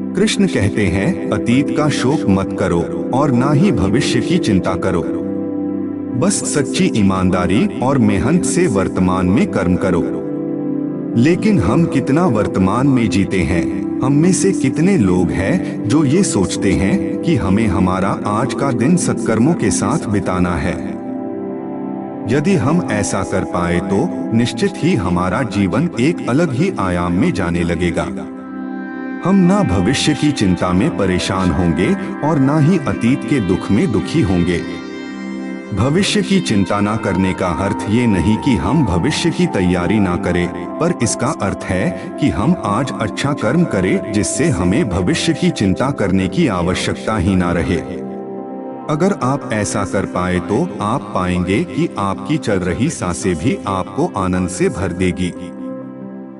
कृष्ण कहते हैं, अतीत का शोक मत करो और ना ही भविष्य की चिंता करो। बस सच्ची ईमानदारी और मेहनत से वर्तमान में कर्म करो। लेकिन हम कितना वर्तमान में जीते हैं? हम में से कितने लोग हैं जो ये सोचते हैं कि हमें हमारा आज का दिन सत्कर्मों के साथ बिताना है? यदि हम ऐसा कर पाए तो निश्चित ही हमारा जीवन एक अलग ही आयाम में जाने लगेगा। हम ना भविष्य की चिंता में परेशान होंगे और ना ही अतीत के दुख में दुखी होंगे। भविष्य की चिंता ना करने का अर्थ ये नहीं कि हम भविष्य की तैयारी ना करें, पर इसका अर्थ है कि हम आज अच्छा कर्म करें जिससे हमें भविष्य की चिंता करने की आवश्यकता ही ना रहे। अगर आप ऐसा कर पाए तो आप पाएंगे कि आपकी चल रही सांसें भी आपको आनंद से भर देगी।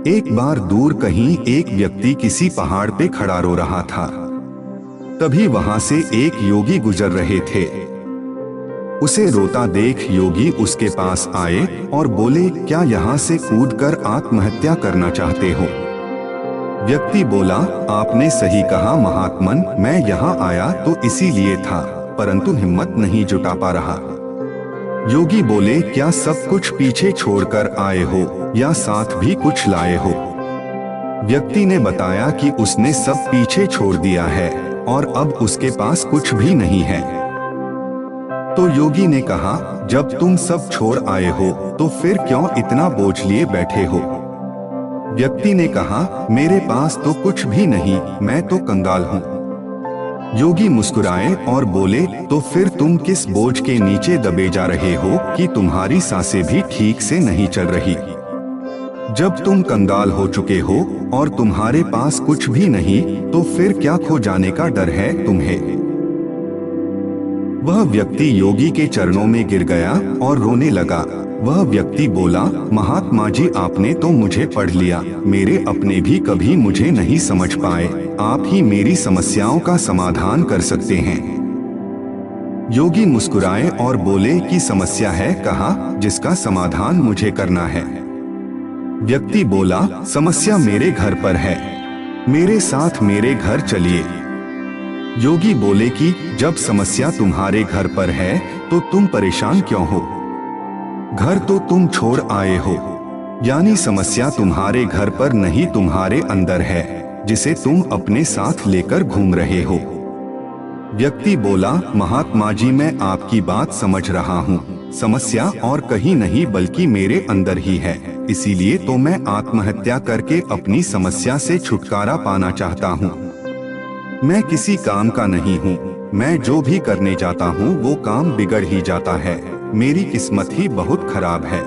एक बार दूर कहीं एक व्यक्ति किसी पहाड़ पे खड़ा रो रहा था। तभी वहां से एक योगी गुजर रहे थे। उसे रोता देख योगी उसके पास आए और बोले, क्या यहाँ से कूदकर आत्महत्या करना चाहते हो? व्यक्ति बोला, आपने सही कहा महात्मन, मैं यहाँ आया तो इसीलिए था, परंतु हिम्मत नहीं जुटा पा रहा। योगी बोले, क्या सब कुछ पीछे छोड़कर आए हो या साथ भी कुछ लाए हो? व्यक्ति ने बताया कि उसने सब पीछे छोड़ दिया है और अब उसके पास कुछ भी नहीं है। तो योगी ने कहा, जब तुम सब छोड़ आए हो तो फिर क्यों इतना बोझ लिए बैठे हो? व्यक्ति ने कहा, मेरे पास तो कुछ भी नहीं, मैं तो कंगाल हूँ। योगी मुस्कुराए और बोले, तो फिर तुम किस बोझ के नीचे दबे जा रहे हो कि तुम्हारी सांसें भी ठीक से नहीं चल रही? जब तुम कंगाल हो चुके हो और तुम्हारे पास कुछ भी नहीं, तो फिर क्या खो जाने का डर है तुम्हें? वह व्यक्ति योगी के चरणों में गिर गया और रोने लगा। वह व्यक्ति बोला, महात्मा जी, आपने तो मुझे पढ़ लिया, मेरे अपने भी कभी मुझे नहीं समझ पाए, आप ही मेरी समस्याओं का समाधान कर सकते हैं। योगी मुस्कुराए और बोले कि समस्या है कहाँ, जिसका समाधान मुझे करना है? व्यक्ति बोला, समस्या मेरे घर पर है, मेरे साथ मेरे घर चलिए। योगी बोले कि जब समस्या तुम्हारे घर पर है तो तुम परेशान क्यों हो? घर तो तुम छोड़ आए हो, यानी समस्या तुम्हारे घर पर नहीं तुम्हारे अंदर है, जिसे तुम अपने साथ लेकर घूम रहे हो। व्यक्ति बोला, महात्मा जी, मैं आपकी बात समझ रहा हूँ, समस्या और कहीं नहीं बल्कि मेरे अंदर ही है, इसीलिए तो मैं आत्महत्या करके अपनी समस्या से छुटकारा पाना चाहता हूँ। मैं किसी काम का नहीं हूँ, मैं जो भी करने जाता हूँ वो काम बिगड़ ही जाता है, मेरी किस्मत ही बहुत खराब है।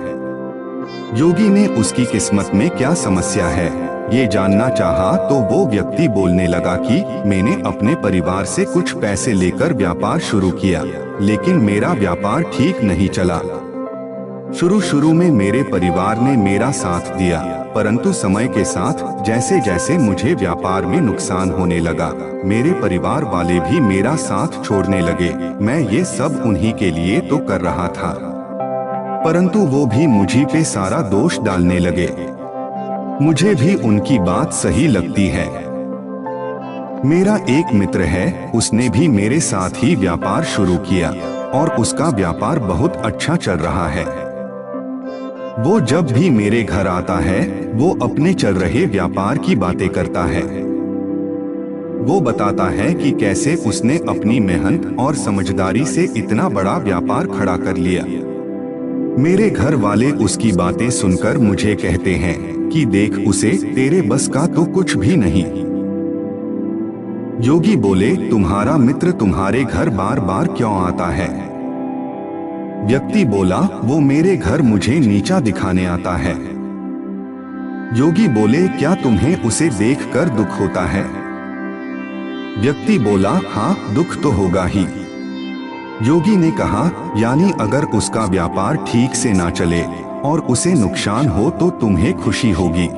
योगी ने उसकी किस्मत में क्या समस्या है ये जानना चाहा तो वो व्यक्ति बोलने लगा कि मैंने अपने परिवार से कुछ पैसे लेकर व्यापार शुरू किया, लेकिन मेरा व्यापार ठीक नहीं चला। शुरू में मेरे परिवार ने मेरा साथ दिया, परंतु समय के साथ जैसे जैसे मुझे व्यापार में नुकसान होने लगा, मेरे परिवार वाले भी मेरा साथ छोड़ने लगे। मैं ये सब उन्हीं के लिए तो कर रहा था, परंतु वो भी मुझी पे सारा दोष डालने लगे। मुझे भी उनकी बात सही लगती है। मेरा एक मित्र है, उसने भी मेरे साथ ही व्यापार शुरू किया और उसका व्यापार बहुत अच्छा चल रहा है। वो जब भी मेरे घर आता है वो अपने चल रहे व्यापार की बातें करता है। वो बताता है कि कैसे उसने अपनी मेहनत और समझदारी से इतना बड़ा व्यापार खड़ा कर लिया। मेरे घर वाले उसकी बातें सुनकर मुझे कहते हैं कि देख उसे, तेरे बस का तो कुछ भी नहीं। योगी बोले, तुम्हारा मित्र तुम्हारे घर बार बार क्यों आता है? व्यक्ति बोला, वो मेरे घर मुझे नीचा दिखाने आता है। योगी बोले, क्या तुम्हें उसे देखकर दुख होता है? व्यक्ति बोला, हाँ, दुख तो होगा ही। योगी ने कहा, यानी अगर उसका व्यापार ठीक से ना चले और उसे नुकसान हो तो तुम्हें खुशी होगी?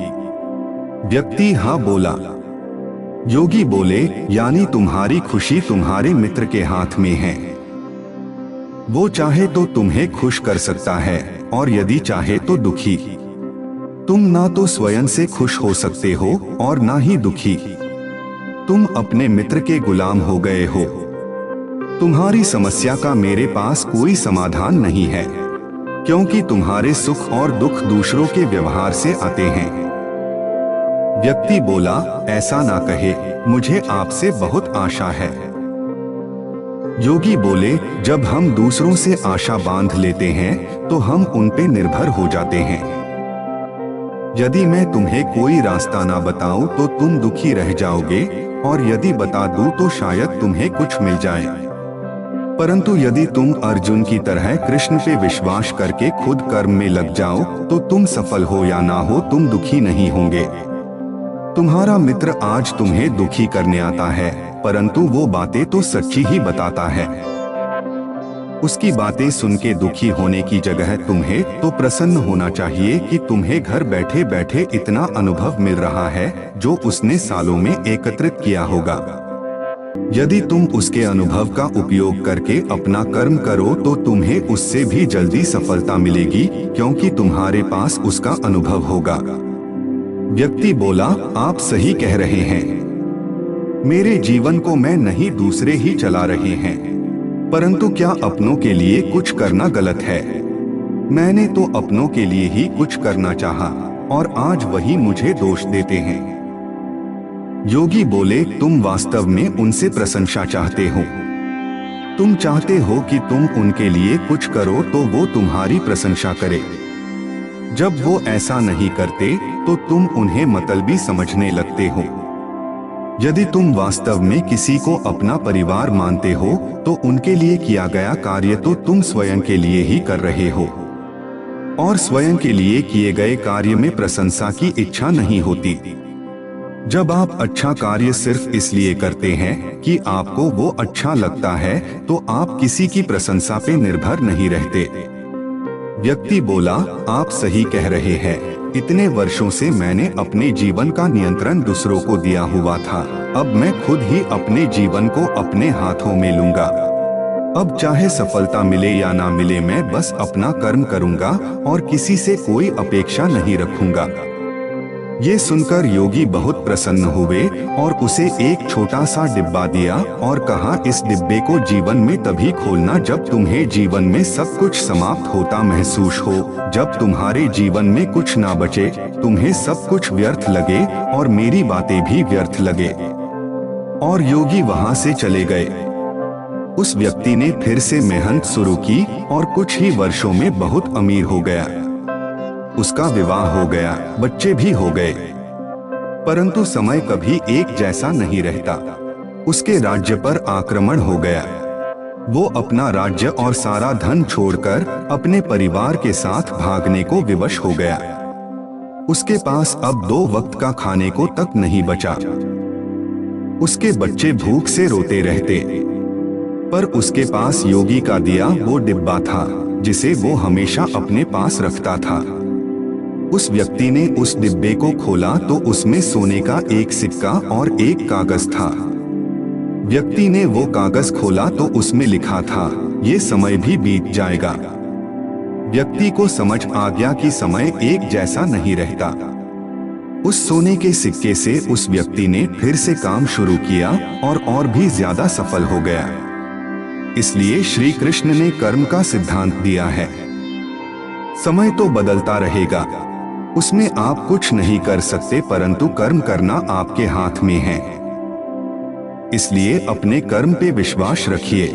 व्यक्ति हाँ बोला। योगी बोले, यानी तुम्हारी खुशी तुम्हारे मित्र के हाथ में है। वो चाहे तो तुम्हें खुश कर सकता है और यदि चाहे तो दुखी। तुम ना तो स्वयं से खुश हो सकते हो और ना ही दुखी। तुम अपने मित्र के गुलाम हो गए हो। तुम्हारी समस्या का मेरे पास कोई समाधान नहीं है, क्योंकि तुम्हारे सुख और दुख दूसरों के व्यवहार से आते हैं। व्यक्ति बोला, ऐसा ना कहे, मुझे आपसे बहुत आशा है। योगी बोले, जब हम दूसरों से आशा बांध लेते हैं तो हम उन पे निर्भर हो जाते हैं। यदि मैं तुम्हें कोई रास्ता ना बताऊं तो तुम दुखी रह जाओगे, और यदि बता दूं तो शायद तुम्हें कुछ मिल जाए। परंतु यदि तुम अर्जुन की तरह कृष्ण पे विश्वास करके खुद कर्म में लग जाओ तो तुम सफल हो या ना हो, तुम दुखी नहीं होंगे। तुम्हारा मित्र आज तुम्हें दुखी करने आता है, परंतु वो बातें तो सच्ची ही बताता है। उसकी बातें सुन के दुखी होने की जगह तुम्हें तो प्रसन्न होना चाहिए कि तुम्हें घर बैठे बैठे इतना अनुभव मिल रहा है जो उसने सालों में एकत्रित किया होगा। यदि तुम उसके अनुभव का उपयोग करके अपना कर्म करो तो तुम्हें उससे भी जल्दी सफलता मिलेगी, क्योंकि तुम्हारे पास उसका अनुभव होगा। व्यक्ति बोला, आप सही कह रहे हैं। मेरे जीवन को मैं नहीं, दूसरे ही चला रहे हैं। परंतु क्या अपनों के लिए कुछ करना गलत है? मैंने तो अपनों के लिए ही कुछ करना चाहा, और आज वही मुझे दोष देते हैं। योगी बोले, तुम वास्तव में उनसे प्रशंसा चाहते हो। तुम चाहते हो कि तुम उनके लिए कुछ करो तो वो तुम्हारी प्रशंसा करे। जब वो ऐसा नहीं करते तो तुम उन्हें मतलबी समझने लगते हो। यदि तुम वास्तव में किसी को अपना परिवार मानते हो तो उनके लिए किया गया कार्य तो तुम स्वयं के लिए ही कर रहे हो, और स्वयं के लिए किए गए कार्य में प्रशंसा की इच्छा नहीं होती। जब आप अच्छा कार्य सिर्फ इसलिए करते हैं कि आपको वो अच्छा लगता है तो आप किसी की प्रशंसा पे निर्भर नहीं रहते। व्यक्ति बोला, आप सही कह रहे हैं। इतने वर्षों से मैंने अपने जीवन का नियंत्रण दूसरों को दिया हुआ था, अब मैं खुद ही अपने जीवन को अपने हाथों में लूंगा। अब चाहे सफलता मिले या ना मिले, मैं बस अपना कर्म करूंगा और किसी से कोई अपेक्षा नहीं रखूंगा। ये सुनकर योगी बहुत प्रसन्न हुए और उसे एक छोटा सा डिब्बा दिया और कहा, इस डिब्बे को जीवन में तभी खोलना जब तुम्हें जीवन में सब कुछ समाप्त होता महसूस हो, जब तुम्हारे जीवन में कुछ ना बचे, तुम्हें सब कुछ व्यर्थ लगे और मेरी बातें भी व्यर्थ लगे। और योगी वहां से चले गए। उस व्यक्ति ने फिर से मेहनत शुरू की और कुछ ही वर्षों में बहुत अमीर हो गया। उसका विवाह हो गया, बच्चे भी हो गए। परंतु समय कभी एक जैसा नहीं रहता। उसके राज्य पर आक्रमण हो गया। वो अपना राज्य और सारा धन छोड़कर अपने परिवार के साथ भागने को विवश हो गया। उसके पास अब 2 वक्त का खाने को तक नहीं बचा। उसके बच्चे भूख से रोते रहते, पर उसके पास योगी का दिया वो डिब्बा था जिसे वो हमेशा अपने पास रखता था। उस व्यक्ति ने उस डिब्बे को खोला तो उसमें सोने का एक सिक्का और एक कागज था। व्यक्ति ने वो कागज खोला तो उसमें लिखा था, ये समय भी बीत जाएगा। व्यक्ति को समझ आ गया कि समय एक जैसा नहीं रहता। उस सोने के सिक्के से उस व्यक्ति ने फिर से काम शुरू किया और भी ज्यादा सफल हो गया। इसलिए श्री कृष्ण ने कर्म का सिद्धांत दिया है। समय तो बदलता रहेगा, उसमें आप कुछ नहीं कर सकते, परंतु कर्म करना आपके हाथ में है। इसलिए अपने कर्म पे विश्वास रखिए।